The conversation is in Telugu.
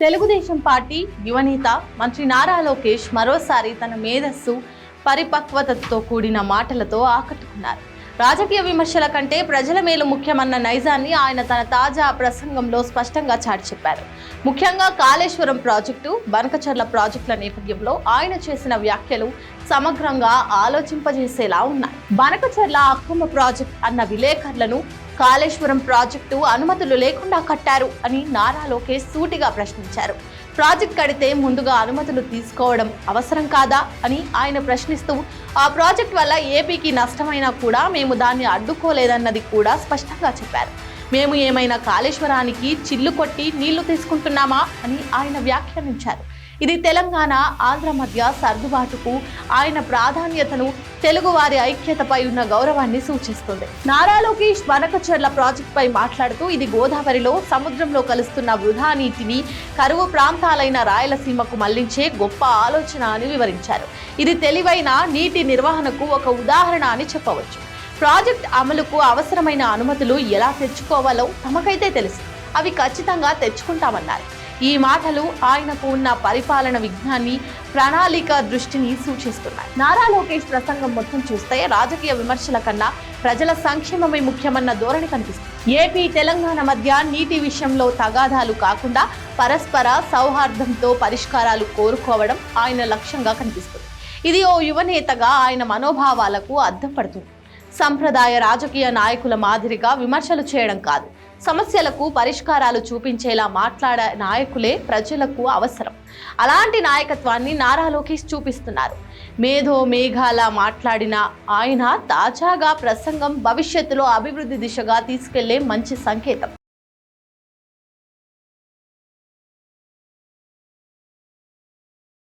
తెలుగుదేశం పార్టీ యువనేత మంత్రి నారా లోకేష్ మరోసారి తన మేధస్సు పరిపక్వతతో కూడిన మాటలతో ఆకట్టుకున్నారు. రాజకీయ విమర్శల కంటే ప్రజల మేలు ముఖ్యమన్న నైజాన్ని ఆయన తన తాజా ప్రసంగంలో స్పష్టంగా చాటి చెప్పారు. ముఖ్యంగా కాళేశ్వరం ప్రాజెక్టు, బనకచర్ల ప్రాజెక్టుల నేపథ్యంలో ఆయన చేసిన వ్యాఖ్యలు సమగ్రంగా ఆలోచింపజేసేలా ఉన్నాయి. బనకచర్ల అక్రమ ప్రాజెక్ట్ అన్న విలేకరులను కాళేశ్వరం ప్రాజెక్టు అనుమతులు లేకుండా కట్టారు అని నారా లోకేష్ సూటిగా ప్రశ్నించారు. ప్రాజెక్ట్ కడితే ముందుగా అనుమతులు తీసుకోవడం అవసరం కాదా అని ఆయన ప్రశ్నిస్తూ, ఆ ప్రాజెక్ట్ వల్ల ఏపీకి నష్టమైనా కూడా మేము దాన్ని అడ్డుకోలేదన్నది కూడా స్పష్టంగా చెప్పారు. మేము ఏమైనా కాళేశ్వరానికి చిల్లు కొట్టి నీళ్లు తీసుకుంటున్నామా అని ఆయన వ్యాఖ్యానించారు. ఇది తెలంగాణ, ఆంధ్ర మధ్య సర్దుబాటుకు ఆయన ప్రాధాన్యతను, తెలుగువారి ఐక్యతపై ఉన్న గౌరవాన్ని సూచిస్తుంది. నారా లోకేష్ బనకచర్ల ప్రాజెక్టుపై మాట్లాడుతూ, ఇది గోదావరిలో సముద్రంలో కలుస్తున్న వృధా నీటిని కరువు ప్రాంతాలైన రాయలసీమకు మళ్లించే గొప్ప ఆలోచన అని వివరించారు. ఇది తెలివైన నీటి నిర్వహణకు ఒక ఉదాహరణ అని చెప్పవచ్చు. ప్రాజెక్ట్ అమలుకు అవసరమైన అనుమతులు ఎలా తెచ్చుకోవాలో తమకైతే తెలుసు, అవి ఖచ్చితంగా తెచ్చుకుంటామన్నారు. ఈ మాటలు ఆయనకు ఉన్న పరిపాలన విజ్ఞాన్ని, ప్రణాళిక దృష్టిని సూచిస్తున్నాయి. నారా లోకేష్ ప్రసంగం మొత్తం చూస్తే రాజకీయ విమర్శల కన్నా ప్రజల సంక్షేమమే ముఖ్యమన్న ధోరణి కనిపిస్తుంది. ఏపీ, తెలంగాణ మధ్య నీటి విషయంలో తగాదాలు కాకుండా పరస్పర సౌహార్దంతో పరిష్కారాలు కోరుకోవడం ఆయన లక్ష్యంగా కనిపిస్తుంది. ఇది ఓ యువనేతగా ఆయన మనోభావాలకు అద్దం పడుతుంది. సంప్రదాయ రాజకీయ నాయకుల మాదిరిగా విమర్శలు చేయడం కాదు, సమస్యలకు పరిష్కారాలు చూపించేలా మాట్లాడే నాయకులే ప్రజలకు అవసరం. అలాంటి నాయకత్వాన్ని నారా లోకేష్ చూపిస్తున్నారు. మేఘాల మాట్లాడిన ఆయన తాజాగా ప్రసంగం భవిష్యత్తులో అభివృద్ధి దిశగా తీసుకెళ్లే మంచి సంకేతం.